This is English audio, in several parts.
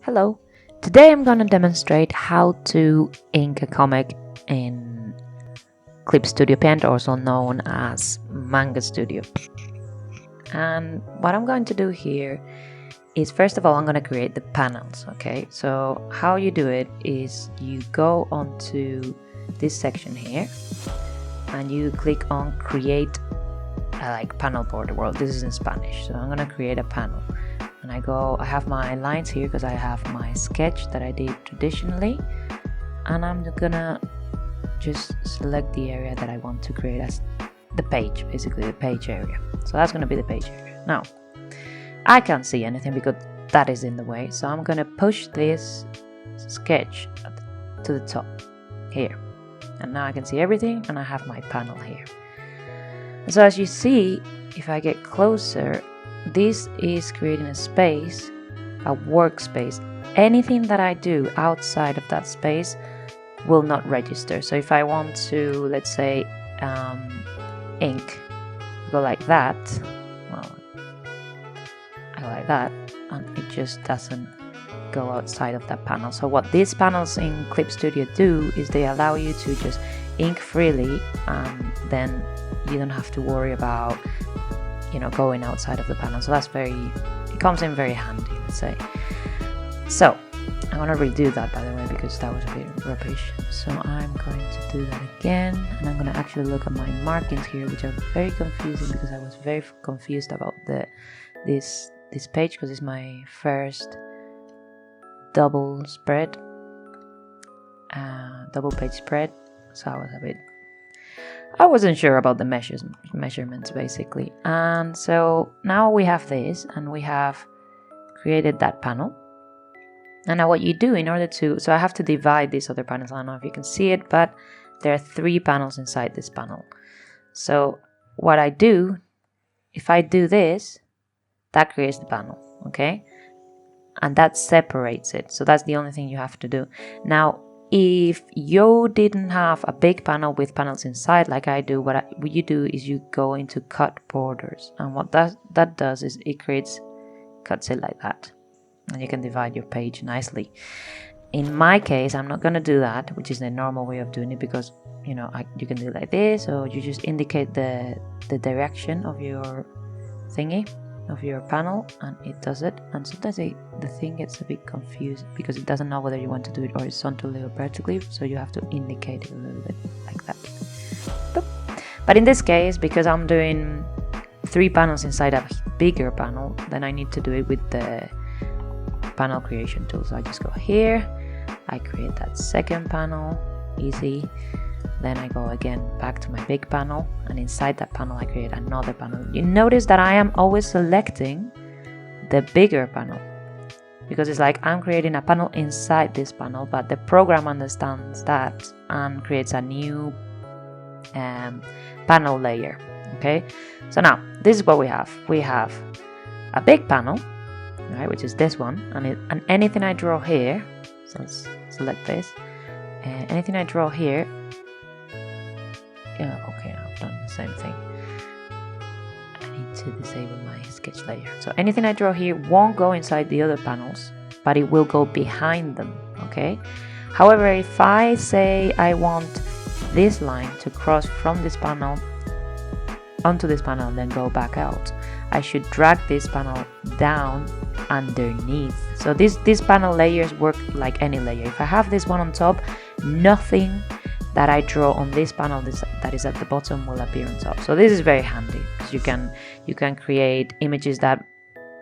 Hello. Today I'm going to demonstrate how to ink a comic in Clip Studio Paint, also known as Manga Studio. And what I'm going to do here is, first of all, I'm going to create the panels, okay? So how you do it is you go onto this section here and you click on create like panel border. Well, this is in Spanish, so I'm going to create a panel. And I have my lines here because I have my sketch that I did traditionally, and I'm gonna just select the area that I want to create as the page, basically the page area. So that's gonna be the page area. Now, I can't see anything because that is in the way, so I'm gonna push this sketch to the top here. And now I can see everything, and I have my panel here. So as you see, if I get closer, this is creating a space, a workspace. Anything that I do outside of that space will not register. So if I want to, let's say, ink, go like that, well, I go like that, and it just doesn't go outside of that panel. So what these panels in Clip Studio do is they allow you to just ink freely, and then you don't have to worry about going outside of the panel. So it comes in very handy, let's say. So I'm gonna redo that, by the way, because that was a bit rubbish. So I'm going to do that again, and I'm gonna actually look at my markings here, which are very confusing because I was very confused about this page, because it's my first double page spread. So I wasn't sure about the measurements, basically. And so now we have this, and we have created that panel. And now what you do in order to, so I have to divide these other panels. I don't know if you can see it, but there are 3 panels inside this panel. So what I do, if I do this, that creates the panel, okay? And that separates it. So that's the only thing you have to do. Now, if you didn't have a big panel with panels inside like I do, what you do is you go into cut borders, and what that does is it cuts it like that, and you can divide your page nicely. In my case, I'm not going to do that, which is the normal way of doing it, because you can do it like this, or you just indicate the direction of your thingy, of your panel, and it does it. And sometimes the thing gets a bit confused because it doesn't know whether you want to do it horizontally or vertically, so you have to indicate it a little bit like that. Boop. But in this case, because I'm doing 3 panels inside a bigger panel, then I need to do it with the panel creation tool. So I just go here, I create that second panel, easy. Then I go again back to my big panel, and inside that panel I create another panel. You notice that I am always selecting the bigger panel, because it's like I'm creating a panel inside this panel, but the program understands that and creates a new panel layer. Okay, so now this is what we have. We have a big panel, right, which is this one, and anything I draw here, so let's select this, anything I draw here, okay, I've done the same thing. I need to disable my sketch layer. So anything I draw here won't go inside the other panels, but it will go behind them, okay? However, if I say I want this line to cross from this panel onto this panel and then go back out, I should drag this panel down underneath. So these panel layers work like any layer. If I have this one on top, nothing that I draw on this panel that is at the bottom will appear on top. So this is very handy, because you can create images that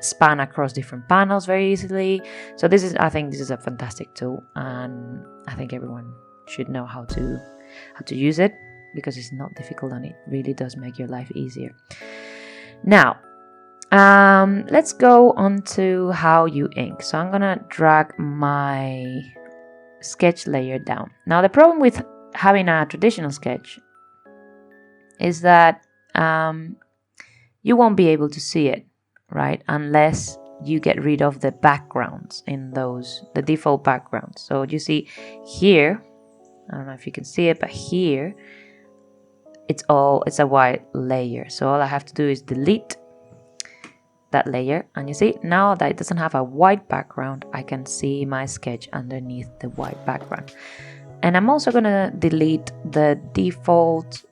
span across different panels very easily. So I think this is a fantastic tool, and I think everyone should know how to use it, because it's not difficult and it really does make your life easier. Now, let's go on to how you ink. So I'm gonna drag my sketch layer down. Now the problem with having a traditional sketch is that you won't be able to see it, right, unless you get rid of the backgrounds in the default backgrounds. So you see here, I don't know if you can see it, but here it's a white layer. So all I have to do is delete that layer, and you see now that it doesn't have a white background, I can see my sketch underneath the white background. And I'm also gonna delete the default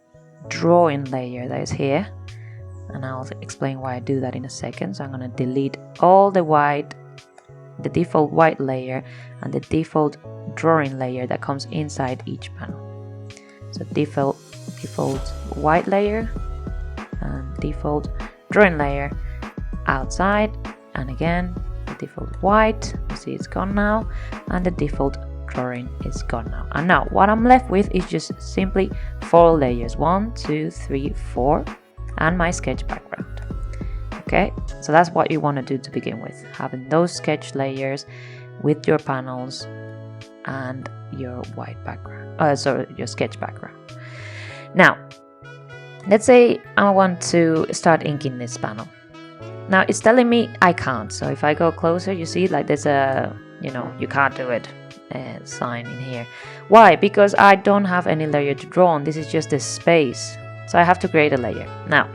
drawing layer that is here, and I'll explain why I do that in a second. So I'm gonna delete all the default white layer and the default drawing layer that comes inside each panel. So default white layer and default drawing layer outside, and again the default white, you see it's gone now, and the default drawing is gone now. And now what I'm left with is just simply 4 layers, 1, 2, 3, 4, and my sketch background. Okay, so that's what you want to do to begin with, having those sketch layers with your panels and your white background, your sketch background. Now let's say I want to start inking this panel. Now it's telling me I can't, so if I go closer, you see like there's a, you can't do it sign in here. Why? Because I don't have any layer to draw on. This is just a space, so I have to create a layer. Now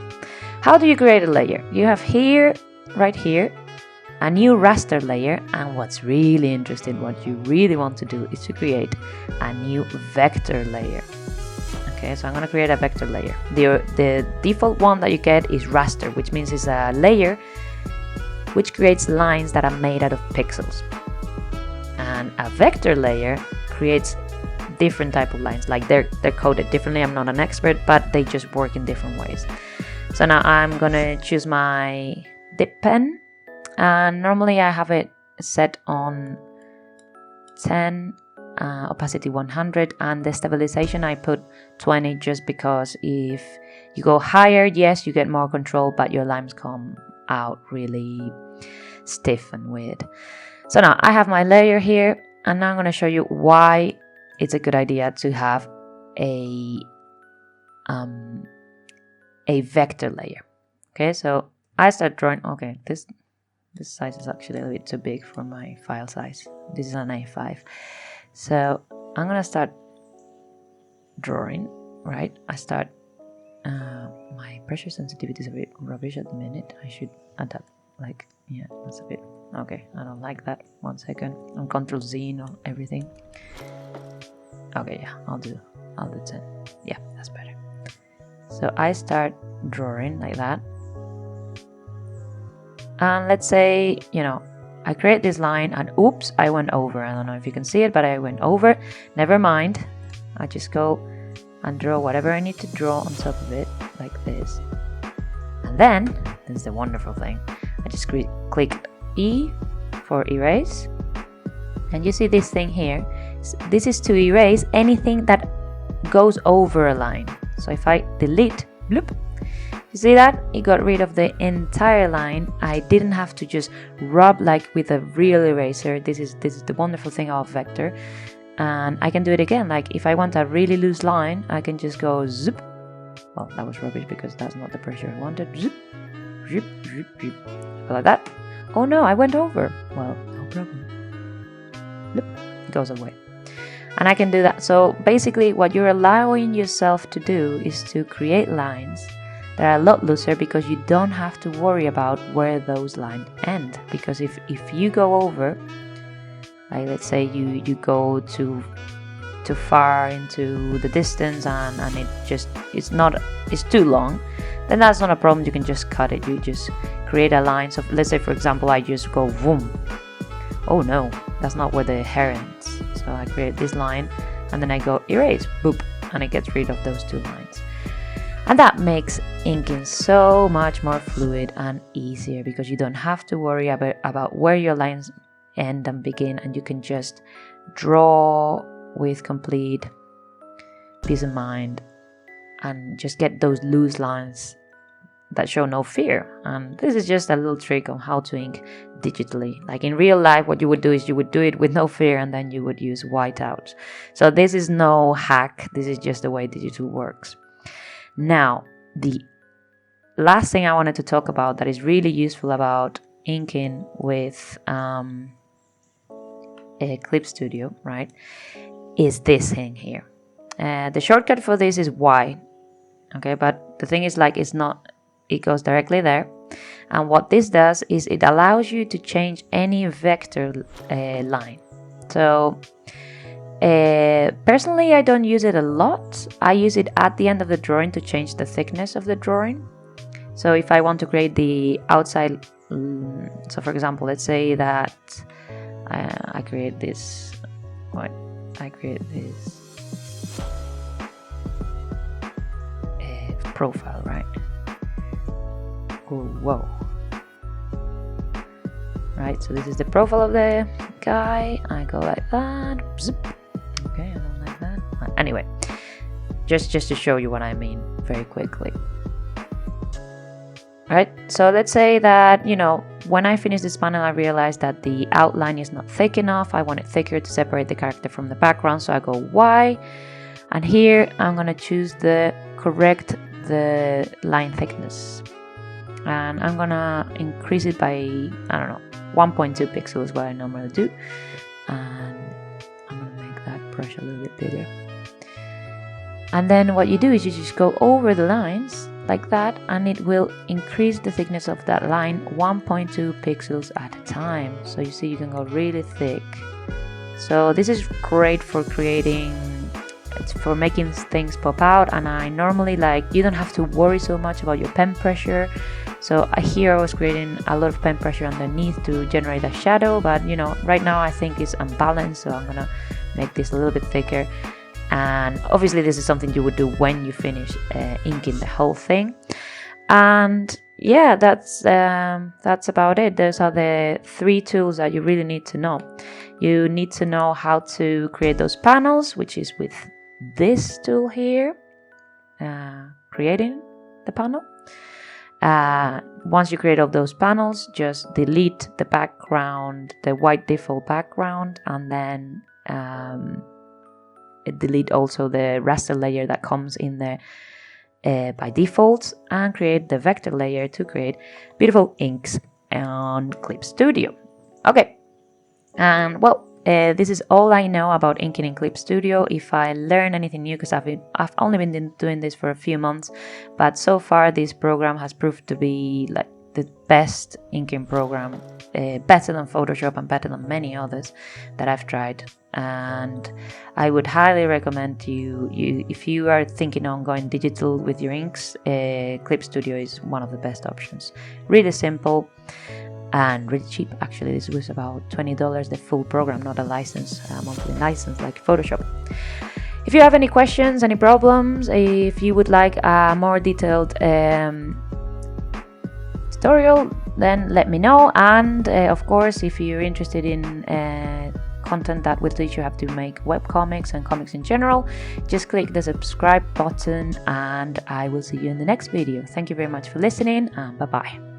how do you create a layer? You have here, right here, a new raster layer, and what's really interesting, what you really want to do is to create a new vector layer. Okay, so I'm going to create a vector layer. The default one that you get is raster, which means it's a layer which creates lines that are made out of pixels. And a vector layer creates different type of lines, like they're coded differently. I'm not an expert, but they just work in different ways. So now I'm going to choose my dip pen, and normally I have it set on 10, opacity 100, and the stabilization I put 20 just because if you go higher, yes, you get more control, but your lines come out really stiff and weird. So now I have my layer here, and now I'm going to show you why it's a good idea to have a vector layer. Okay, so I start drawing. Okay, this size is actually a little bit too big for my file size. This is an A5. So I'm gonna start drawing, right? I start, my pressure sensitivity is a bit rubbish at the minute. I should adapt, like, yeah, that's a bit, okay, I don't like that. 1 second, I'm Control Z on everything. Okay, yeah, I'll do 10. Yeah, that's better. So I start drawing like that. And let's say, I create this line and oops, I went over. I don't know if you can see it, but I went over. Never mind. I just go and draw whatever I need to draw on top of it, like this. And then, this is the wonderful thing. I just click E for erase. And you see this thing here. This is to erase anything that goes over a line. So if I delete, bloop, you see that? It got rid of the entire line. I didn't have to just rub like with a real eraser. This is the wonderful thing of vector. And I can do it again. Like if I want a really loose line, I can just go zip. Well, that was rubbish because that's not the pressure I wanted. Zip, zip, zip, zip. Like that. Oh no, I went over. Well, no problem. Look, it goes away. And I can do that. So basically what you're allowing yourself to do is to create lines that are a lot looser, because you don't have to worry about where those lines end. Because if you go over, like let's say you go too far into the distance and it's too long, then that's not a problem. You can just cut it. You just create a line. So let's say for example I just go boom. Oh no, that's not where the hair ends. So I create this line and then I go erase, boop, and it gets rid of those two lines. And that makes inking so much more fluid and easier, because you don't have to worry about where your lines end and begin, and you can just draw with complete peace of mind and just get those loose lines that show no fear. And this is just a little trick on how to ink digitally. Like in real life, what you would do is you would do it with no fear, and then you would use whiteout. So this is no hack. This is just the way digital works. Now, the last thing I wanted to talk about that is really useful about inking with Clip Studio, right, is this thing here. The shortcut for this is Y. Okay, but the thing is, like, it goes directly there. And what this does is it allows you to change any vector line. So personally, I don't use it a lot. I use it at the end of the drawing to change the thickness of the drawing. So if I want to create the outside, so for example, let's say that I create this, profile, right? Ooh, whoa. Right, so this is the profile of the guy. I go like that. Zip. Okay, I don't like that. Anyway, just to show you what I mean very quickly. Right, so let's say that, you know, when I finish this panel, I realized that the outline is not thick enough. I want it thicker to separate the character from the background. So I go Y, and here I'm gonna choose correct the line thickness, and I'm gonna increase it by, I don't know, 1.2 pixels is what I normally do, and I'm gonna make that brush a little bit bigger. And then what you do is you just go over the lines like that, and it will increase the thickness of that line 1.2 pixels at a time. So you see you can go really thick. So this is great for for making things pop out, and I normally you don't have to worry so much about your pen pressure. So here I was creating a lot of pen pressure underneath to generate a shadow, but you know, right now I think it's unbalanced, so I'm gonna make this a little bit thicker. And obviously this is something you would do when you finish inking the whole thing. And yeah, that's about it. Those are the 3 tools that you really need to know. You need to know how to create those panels, which is with this tool here, creating the panel. Once you create all those panels, just delete the background, the white default background, and then delete also the raster layer that comes in there by default, and create the vector layer to create beautiful inks on Clip Studio. Okay, and well, this is all I know about inking in Clip Studio. If I learn anything new, because I've only been doing this for a few months, but so far this program has proved to be like the best inking program, better than Photoshop and better than many others that I've tried. And I would highly recommend you if you are thinking on going digital with your inks, Clip Studio is one of the best options. Really simple and really cheap. Actually, this was about $20, the full program, not a license, a monthly license like Photoshop. If you have any questions, any problems, if you would like a more detailed tutorial, then let me know. And of course, if you're interested in content that will teach you how to make webcomics and comics in general, just click the subscribe button, and I will see you in the next video. Thank you very much for listening, and bye bye.